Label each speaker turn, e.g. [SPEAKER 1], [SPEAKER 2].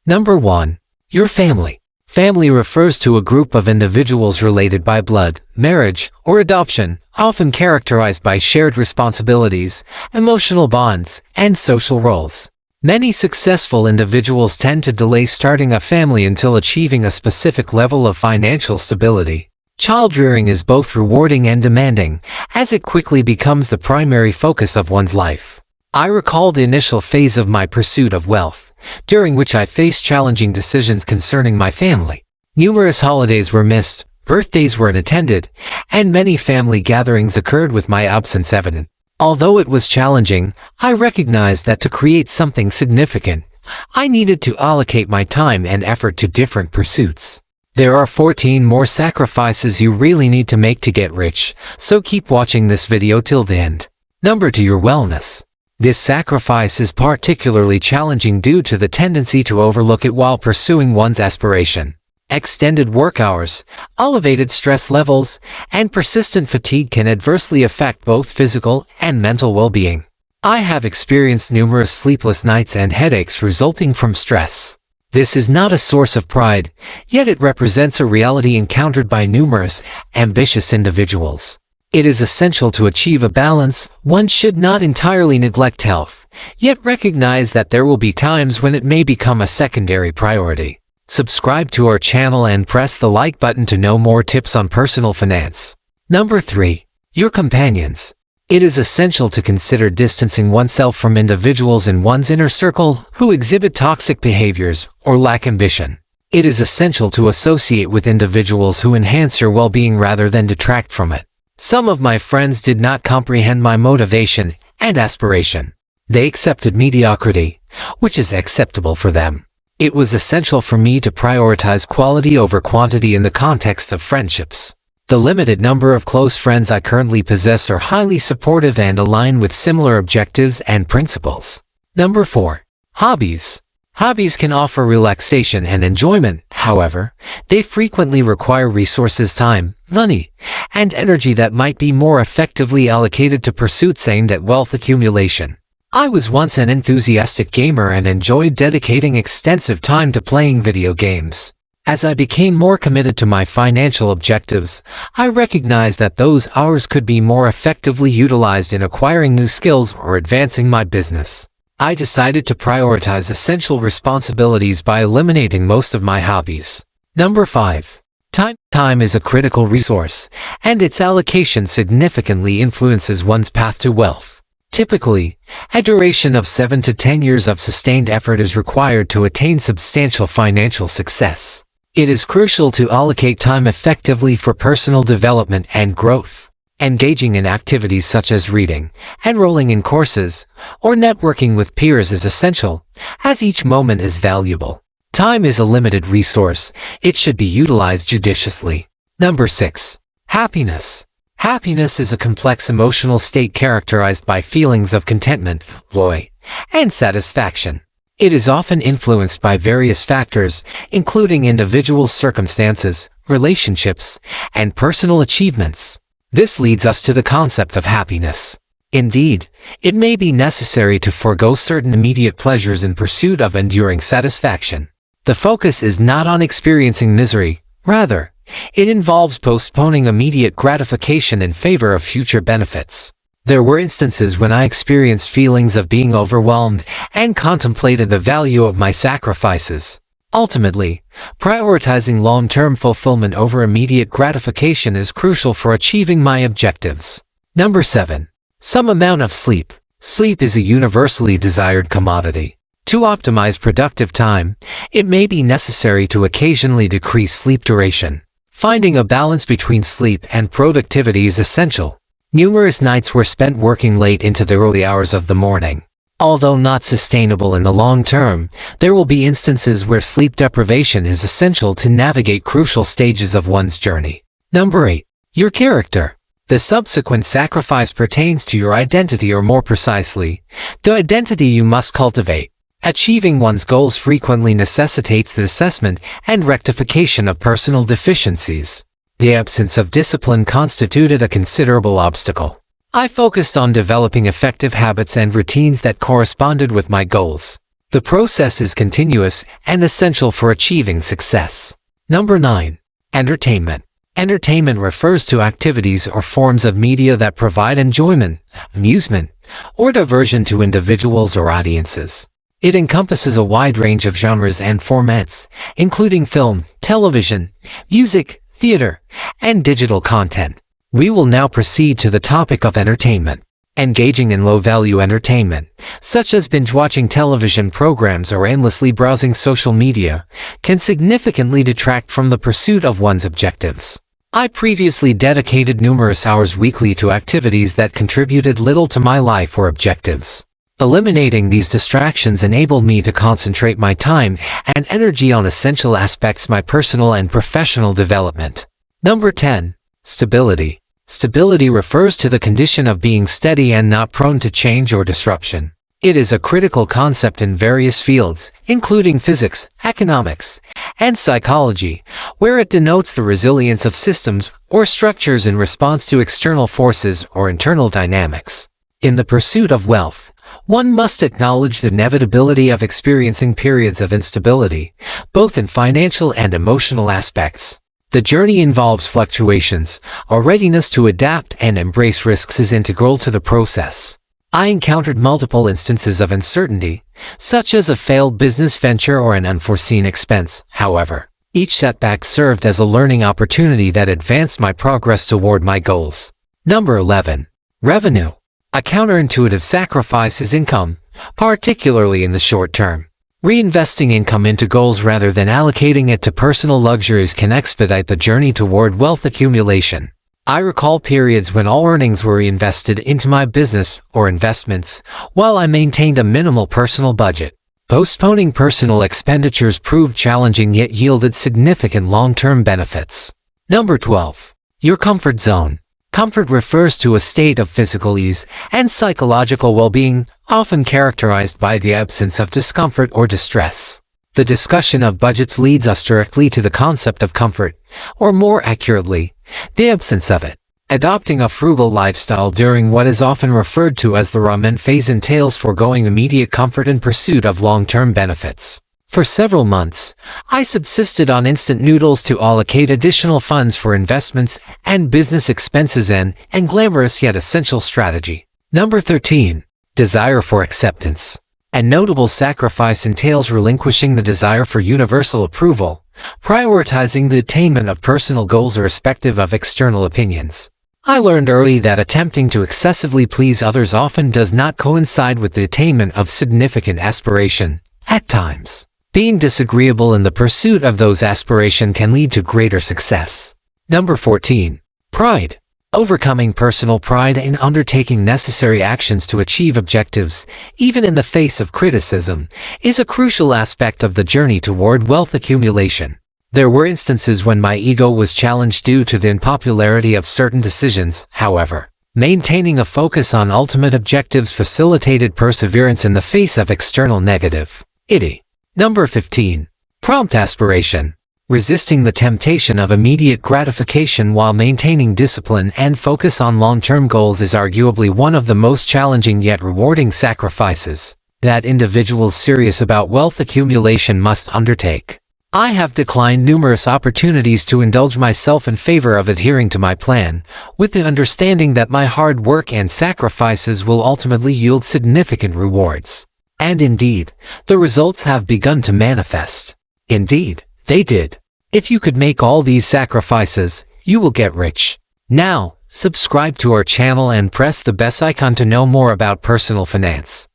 [SPEAKER 1] Number 1. Your family. Family refers to a group of individuals related by blood, marriage, or adoption, often characterized by shared responsibilities, emotional bonds, and social roles. Many successful individuals tend to delay starting a family until achieving a specific level of financial stability. Child-rearing is both rewarding and demanding, as it quickly becomes the primary focus of one's life. I recall the initial phase of my pursuit of wealth, during which I faced challenging decisions concerning my family. Numerous holidays were missed, birthdays were unattended, and many family gatherings occurred with my absence evident. Although it was challenging, I recognized that to create something significant, I needed to allocate my time and effort to different pursuits. There are 14 more sacrifices you really need to make to get rich, so keep watching this video till the end. Number 2. Your wellness. This sacrifice is particularly challenging due to the tendency to overlook it while pursuing one's aspiration. Extended work hours, elevated stress levels, and persistent fatigue can adversely affect both physical and mental well-being. I have experienced numerous sleepless nights and headaches resulting from stress. This is not a source of pride, yet it represents a reality encountered by numerous, ambitious individuals. It is essential to achieve a balance. One should not entirely neglect health, yet recognize that there will be times when it may become a secondary priority. Subscribe to our channel and press the like button to know more tips on personal finance. Number 3. Your companions. It is essential to consider distancing oneself from individuals in one's inner circle who exhibit toxic behaviors or lack ambition. It is essential to associate with individuals who enhance your well-being rather than detract from it. Some of my friends did not comprehend my motivation and aspiration. They accepted mediocrity, which is acceptable for them. It was essential for me to prioritize quality over quantity in the context of friendships. The limited number of close friends I currently possess are highly supportive and align with similar objectives and principles. Number 4. Hobbies. Hobbies can offer relaxation and enjoyment. However, they frequently require resources, time, money, and energy that might be more effectively allocated to pursuits aimed at wealth accumulation. I was once an enthusiastic gamer and enjoyed dedicating extensive time to playing video games. As I became more committed to my financial objectives, I recognized that those hours could be more effectively utilized in acquiring new skills or advancing my business. I decided to prioritize essential responsibilities by eliminating most of my hobbies. Number 5. Time. Time is a critical resource, and its allocation significantly influences one's path to wealth. Typically, a duration of 7 to 10 years of sustained effort is required to attain substantial financial success. It is crucial to allocate time effectively for personal development and growth. Engaging in activities such as reading, enrolling in courses, or networking with peers is essential, as each moment is valuable. Time is a limited resource. It should be utilized judiciously. Number 6. Happiness. Happiness is a complex emotional state characterized by feelings of contentment, joy, and satisfaction. It is often influenced by various factors, including individual circumstances, relationships, and personal achievements. This leads us to the concept of happiness. Indeed, it may be necessary to forego certain immediate pleasures in pursuit of enduring satisfaction. The focus is not on experiencing misery, rather, it involves postponing immediate gratification in favor of future benefits. There were instances when I experienced feelings of being overwhelmed and contemplated the value of my sacrifices. Ultimately, prioritizing long-term fulfillment over immediate gratification is crucial for achieving my objectives. Number 7. Some amount of sleep. Sleep is a universally desired commodity. To optimize productive time, it may be necessary to occasionally decrease sleep duration. Finding a balance between sleep and productivity is essential. Numerous nights were spent working late into the early hours of the morning. Although not sustainable in the long term, there will be instances where sleep deprivation is essential to navigate crucial stages of one's journey. Number 8. Your character. The subsequent sacrifice pertains to your identity, or more precisely, the identity you must cultivate. Achieving one's goals frequently necessitates the assessment and rectification of personal deficiencies. The absence of discipline constituted a considerable obstacle. I focused on developing effective habits and routines that corresponded with my goals. The process is continuous and essential for achieving success. Number 9. Entertainment. Entertainment refers to activities or forms of media that provide enjoyment, amusement, or diversion to individuals or audiences. It encompasses a wide range of genres and formats, including film, television, music, theater, and digital content. We will now proceed to the topic of entertainment. Engaging in low-value entertainment, such as binge-watching television programs or endlessly browsing social media, can significantly detract from the pursuit of one's objectives. I previously dedicated numerous hours weekly to activities that contributed little to my life or objectives. Eliminating these distractions enabled me to concentrate my time and energy on essential aspects of my personal and professional development. Number 10. Stability. Stability refers to the condition of being steady and not prone to change or disruption. It is a critical concept in various fields, including physics, economics, and psychology, where it denotes the resilience of systems or structures in response to external forces or internal dynamics. In the pursuit of wealth, one must acknowledge the inevitability of experiencing periods of instability, both in financial and emotional aspects. The journey involves fluctuations. A readiness to adapt and embrace risks is integral to the process. I encountered multiple instances of uncertainty, such as a failed business venture or an unforeseen expense. However, each setback served as a learning opportunity that advanced my progress toward my goals. Number 11. Revenue. A counterintuitive sacrifice is income, particularly in the short term. Reinvesting income into goals rather than allocating it to personal luxuries can expedite the journey toward wealth accumulation. I recall periods when all earnings were reinvested into my business or investments, while I maintained a minimal personal budget. Postponing personal expenditures proved challenging yet yielded significant long-term benefits. Number 12. Your comfort zone. Comfort refers to a state of physical ease and psychological well-being, often characterized by the absence of discomfort or distress. The discussion of budgets leads us directly to the concept of comfort, or more accurately, the absence of it. Adopting a frugal lifestyle during what is often referred to as the ramen phase entails foregoing immediate comfort in pursuit of long-term benefits. For several months, I subsisted on instant noodles to allocate additional funds for investments and business expenses, and glamorous yet essential strategy. Number 13. Desire for acceptance. A notable sacrifice entails relinquishing the desire for universal approval, prioritizing the attainment of personal goals irrespective of external opinions. I learned early that attempting to excessively please others often does not coincide with the attainment of significant aspiration. At times, being disagreeable in the pursuit of those aspirations can lead to greater success. Number 14. Pride. Overcoming personal pride and undertaking necessary actions to achieve objectives, even in the face of criticism, is a crucial aspect of the journey toward wealth accumulation. There were instances when my ego was challenged due to the unpopularity of certain decisions. However, maintaining a focus on ultimate objectives facilitated perseverance in the face of external negativity. Number 15. Prompt aspiration. Resisting the temptation of immediate gratification while maintaining discipline and focus on long-term goals is arguably one of the most challenging yet rewarding sacrifices that individuals serious about wealth accumulation must undertake. I have declined numerous opportunities to indulge myself in favor of adhering to my plan, with the understanding that my hard work and sacrifices will ultimately yield significant rewards. And indeed, the results have begun to manifest. Indeed, they did. If you could make all these sacrifices, you will get rich. Now, subscribe to our channel and press the bell icon to know more about personal finance.